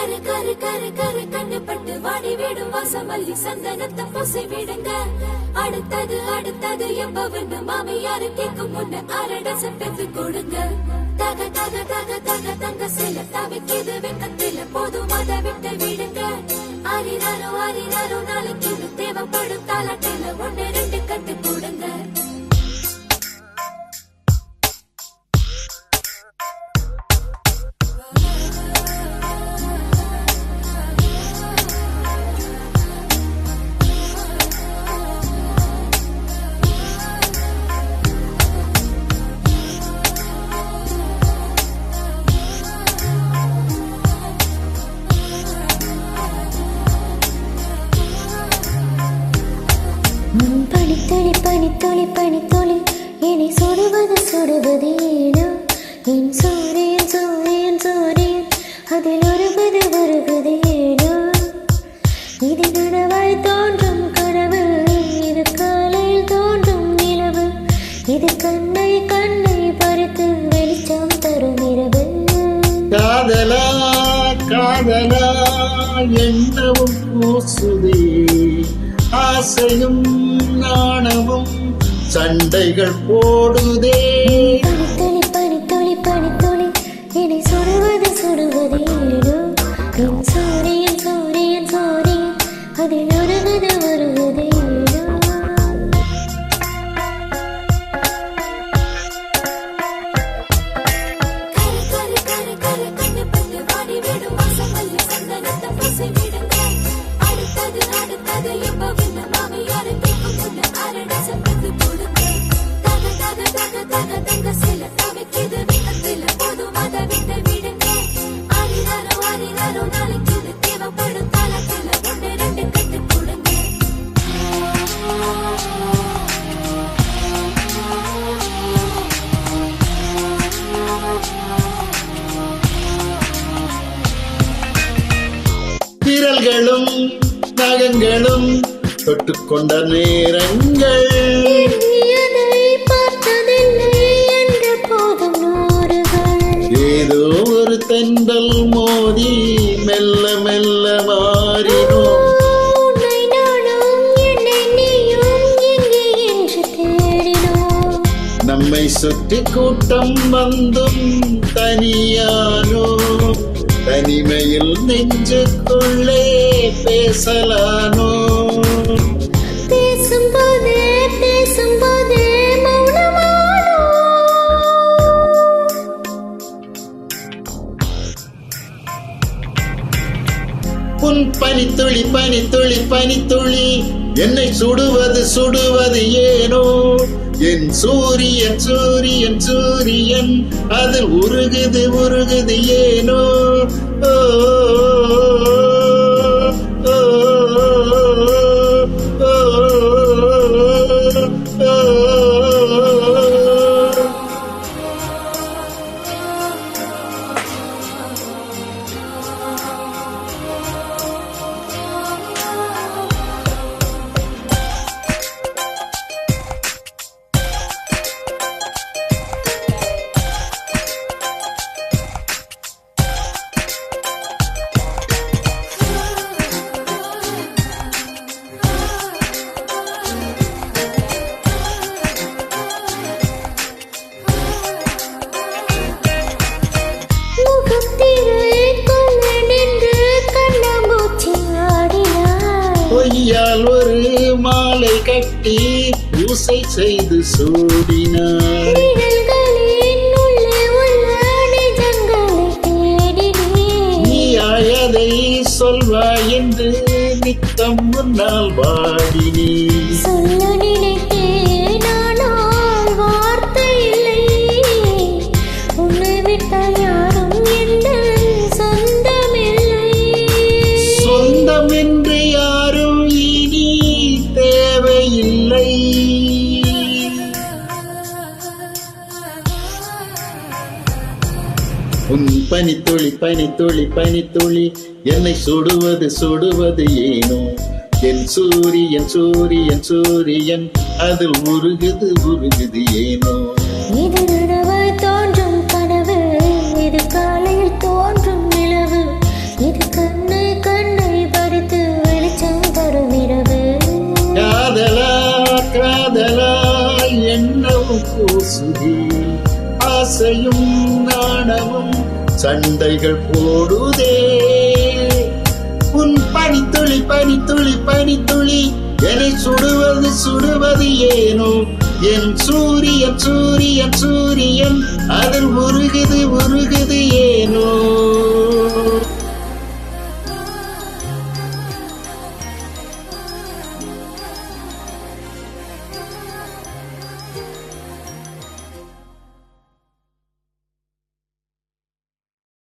கரு கரு கரு கரு கண்ணுப்பட்டு வாடி விடும் வாசமல்லி சந்தனத்தை பூசி விடுங்க. அடுத்தது அடுத்தது எப்பவன்னு மாமியாரு கேட்கும் முன்ன அரடசம் பெற்று கொடுங்க. தக தக தக தக தங்க சில தவிக்கிது வெக்கத்தில போதும் அதை விட்டு விடுங்க. ஆரிராரோ ஆரிராரோ நாளைக்கு இது தேவைப்படும் தாலாட்டில 1 2 கட்டு கொடுங்க. பனித்துளி பனித்துளி பனித்துளி என்னை சுடுவது சுடுவது ஏனோ என் சூரியன் சூரியன் சூரியன் அதில் உருகுது உருகுது ஏனோ இது நனவாய் தோன்றும் கனவு இது காலையில் தோன்றும் நிலவு இது கண்ணை கண்ணை பறித்து வெளிச்சம் தரும் இரவு. காதலா காதலா என்னவும் பூசுதே ஆசையும் நாணமும் சண்டைகள் போடுதே. பனித்துளி பனித்துளி பனித்துளி என்னை சுடுவது சுடுவது ஏனோ என் சூரியன் சூரியன் சூரியன் அதில் உருகுது உருகுது ஏனோ. கரு கரு கரு கரு கண்ணுப்பட்டு வாடி விடும் வாசமல்லி சந்தனத்தை பூசி விடுங்க. அடுத்தது அடுத்தது எப்பவன்னு மாமியாரு கேட்கும் முன்ன அரடசம் பெற்று கொடுங்க. தக தக தக தக தங்க சில தவிக்கிது வெக்கத்தில போதும் அதை விட்டு விடுங்க. ஆரிராரோ ஆரிராரோ நாளைக்கு இது தேவைப்படும் தாலாட்டில 1 2 கட்டு கொடுங்க. விரல்களும் நகங்களும் தொட்டுக்கொண்ட நேரங்கள் எண்ணியதை பார்த்ததில்லை என்ற போதும் நூறுகள் ஏதோ ஒரு தென்றல் மோதி மெல்ல மெல்ல மாறினோம். உன்னை நானும் என்னை நீயும் எங்கே என்று தேடினோம். நம்மை சுற்றி கூட்டம் வந்தும் தனியானோ தனிமையில் நெஞ்சுக்குள்ளே பேசலானோ. பேசும்போதே பேசும்போதே மௌனமானோ. உன் பனித்துளி பனித்துளி பனித்துளி என்னை சுடுவது சுடுவது ஏனோ என் சூரியன் சூரியன் சூரியன் அதில் உருகுது உருகுது ஏனோ. ஓ, ஓ, ஓ, ஓ, ஓ. பொய்யால் ஒரு மாலை கட்டி பூசை செய்து சூடினார். நீயாயதை சொல்வாய் என்று நித்தம் முன்னால் வாடினே. சொல்ல நினைத்தேன் ஆனால் வார்த்தை இல்லை. உன்னை விட்டால் யாரும் எந்த சொந்தமில்லை. சொந்தம் என்று யாரும் இனி தேவையில்லை. உன் பனித்துளி பனித்துளி பனித்துளி என்னை சுடுவது சுடுவது ஏனோ என் சூரியன் சூரியன் சூரியன் அதில் உருகுது உருகுது ஏனோ. இது நனவாய் தோன்றும் கனவு, இது காலையில் தோன்றும் நிலவு, இது பேசுதே. ஆசையும் நாணமும் சண்டைகள் போடுதே. உன் பனித்துளி பனித்துளி பனித்துளி என்னை சுடுவது சுடுவது ஏனோ. என் சூரியன் சூரியன் சூரியன் அதில் உருகுது உருகுது ஏனோ.